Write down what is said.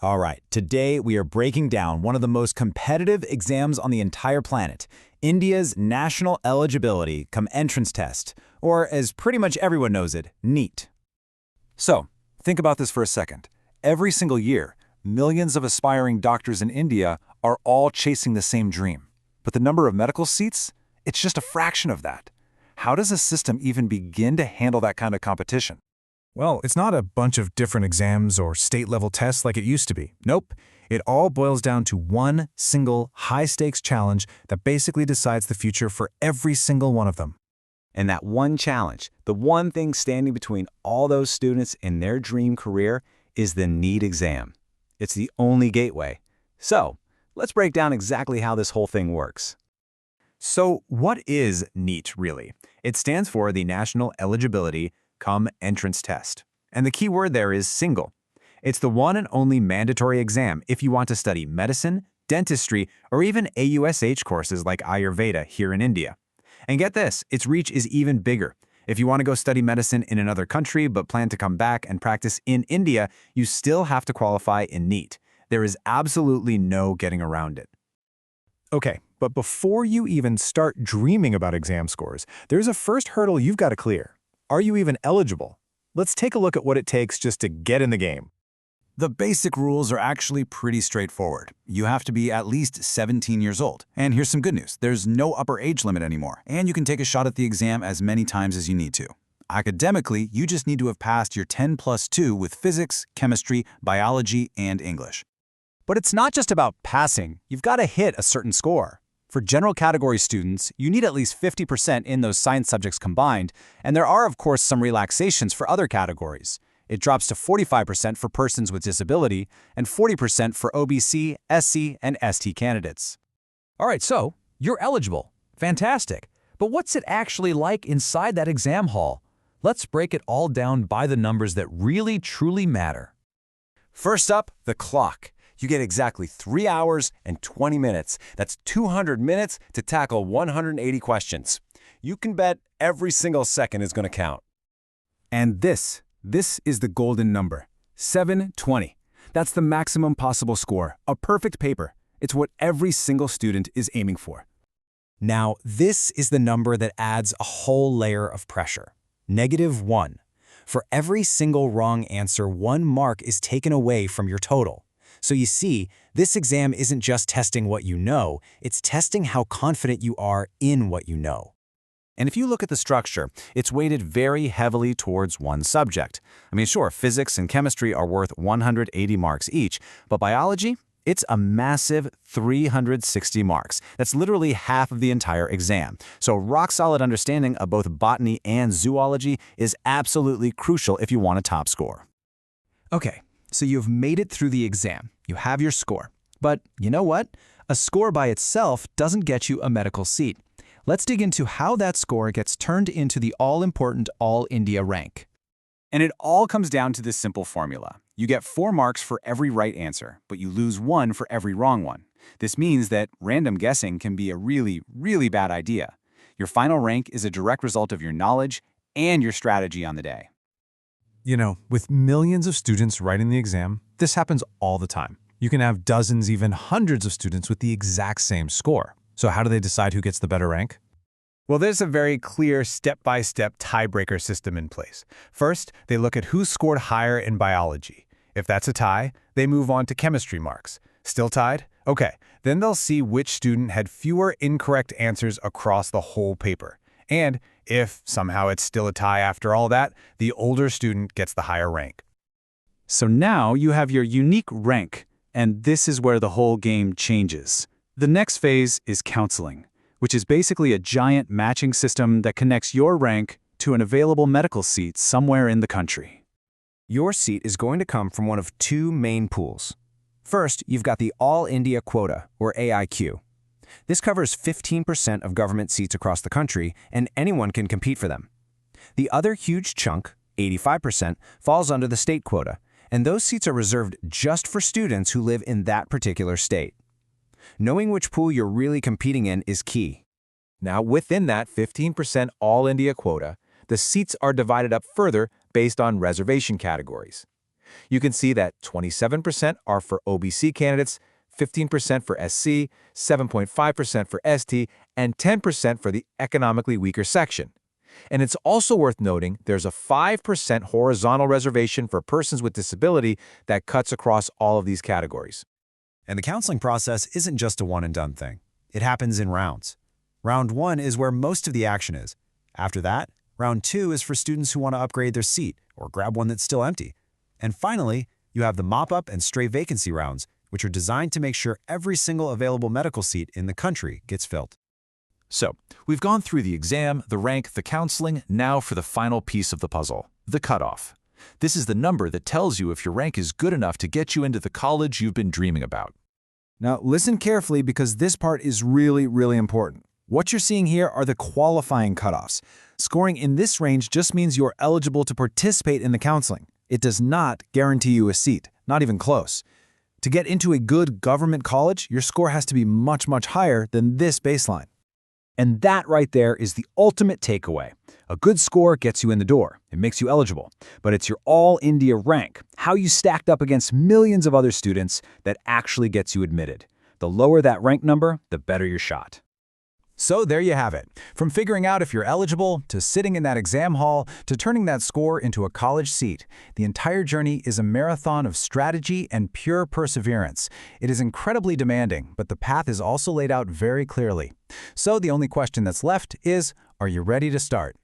All right, today we are breaking down one of the most competitive exams on the entire planet, India's National Eligibility Cum Entrance Test, or as pretty much everyone knows it, NEET. So, think about this for a second. Every single year, millions of aspiring doctors in India are all chasing the same dream. But the number of medical seats? It's just a fraction of that. How does a system even begin to handle that kind of competition? Well, it's not a bunch of different exams or state-level tests like it used to be. Nope. It all boils down to one single high-stakes challenge that basically decides the future for every single one of them. And that one challenge, the one thing standing between all those students and their dream career, is the NEET exam. It's the only gateway. So, let's break down exactly how this whole thing works. So, what is NEET really? It stands for the National Eligibility Cum Entrance Test. And the key word there is single. It's the one and only mandatory exam if you want to study medicine, dentistry, or even AUSH courses like Ayurveda here in India. And get this, its reach is even bigger. If you want to go study medicine in another country but plan to come back and practice in India, you still have to qualify in NEET. There is absolutely no getting around it. Okay, but before you even start dreaming about exam scores, there's a first hurdle you've got to clear. Are you even eligible? Let's take a look at what it takes just to get in the game. The basic rules are actually pretty straightforward. You have to be at least 17 years old. And here's some good news. There's no upper age limit anymore, and you can take a shot at the exam as many times as you need to. Academically, you just need to have passed your 10+2 with physics, chemistry, biology, and English. But it's not just about passing. You've got to hit a certain score. For general category students, you need at least 50% in those science subjects combined, and there are, of course, some relaxations for other categories. It drops to 45% for persons with disability and 40% for OBC, SC, and ST candidates. All right, so you're eligible. Fantastic. But what's it actually like inside that exam hall? Let's break it all down by the numbers that really, truly matter. First up, the clock. You get exactly 3 hours and 20 minutes. That's 200 minutes to tackle 180 questions. You can bet every single second is going to count. And this is the golden number, 720. That's the maximum possible score, a perfect paper. It's what every single student is aiming for. Now, this is the number that adds a whole layer of pressure. -1. For every single wrong answer, 1 mark is taken away from your total. So you see, this exam isn't just testing what you know, it's testing how confident you are in what you know. And if you look at the structure, it's weighted very heavily towards one subject. I mean, sure, physics and chemistry are worth 180 marks each, but biology? It's a massive 360 marks. That's literally half of the entire exam. So rock-solid understanding of both botany and zoology is absolutely crucial if you want a top score. Okay, so you've made it through the exam. You have your score. But you know what? A score by itself doesn't get you a medical seat. Let's dig into how that score gets turned into the all-important All India rank. And it all comes down to this simple formula. You get 4 marks for every right answer, but you lose 1 for every wrong one. This means that random guessing can be a really, really bad idea. Your final rank is a direct result of your knowledge and your strategy on the day. You know, with millions of students writing the exam, this happens all the time. You can have dozens, even hundreds of students with the exact same score. So how do they decide who gets the better rank? Well, there's a very clear step-by-step tiebreaker system in place. First, they look at who scored higher in biology. If that's a tie, they move on to chemistry marks. Still tied? Okay, then they'll see which student had fewer incorrect answers across the whole paper. And if somehow it's still a tie after all that, the older student gets the higher rank. So now you have your unique rank, and this is where the whole game changes. The next phase is counseling, which is basically a giant matching system that connects your rank to an available medical seat somewhere in the country. Your seat is going to come from one of 2 main pools. First, you've got the All India Quota, or AIQ. This covers 15% of government seats across the country, and anyone can compete for them. The other huge chunk, 85%, falls under the state quota, and those seats are reserved just for students who live in that particular state. Knowing which pool you're really competing in is key. Now, within that 15% All India quota, the seats are divided up further based on reservation categories. You can see that 27% are for OBC candidates, 15% for SC, 7.5% for ST, and 10% for the economically weaker section. And it's also worth noting there's a 5% horizontal reservation for persons with disability that cuts across all of these categories. And the counseling process isn't just a one-and-done thing. It happens in rounds. Round 1 is where most of the action is. After that, round 2 is for students who want to upgrade their seat or grab one that's still empty. And finally, you have the mop-up and stray vacancy rounds, which are designed to make sure every single available medical seat in the country gets filled. So, we've gone through the exam, the rank, the counseling, now for the final piece of the puzzle, the cutoff. This is the number that tells you if your rank is good enough to get you into the college you've been dreaming about. Now, listen carefully because this part is really, really important. What you're seeing here are the qualifying cutoffs. Scoring in this range just means you're eligible to participate in the counseling. It does not guarantee you a seat, not even close. To get into a good government college, your score has to be much, much higher than this baseline. And that right there is the ultimate takeaway. A good score gets you in the door. It makes you eligible. But it's your all-India rank, how you stacked up against millions of other students, that actually gets you admitted. The lower that rank number, the better your shot. So there you have it. From figuring out if you're eligible, to sitting in that exam hall, to turning that score into a college seat, the entire journey is a marathon of strategy and pure perseverance. It is incredibly demanding, but the path is also laid out very clearly. So the only question that's left is, are you ready to start?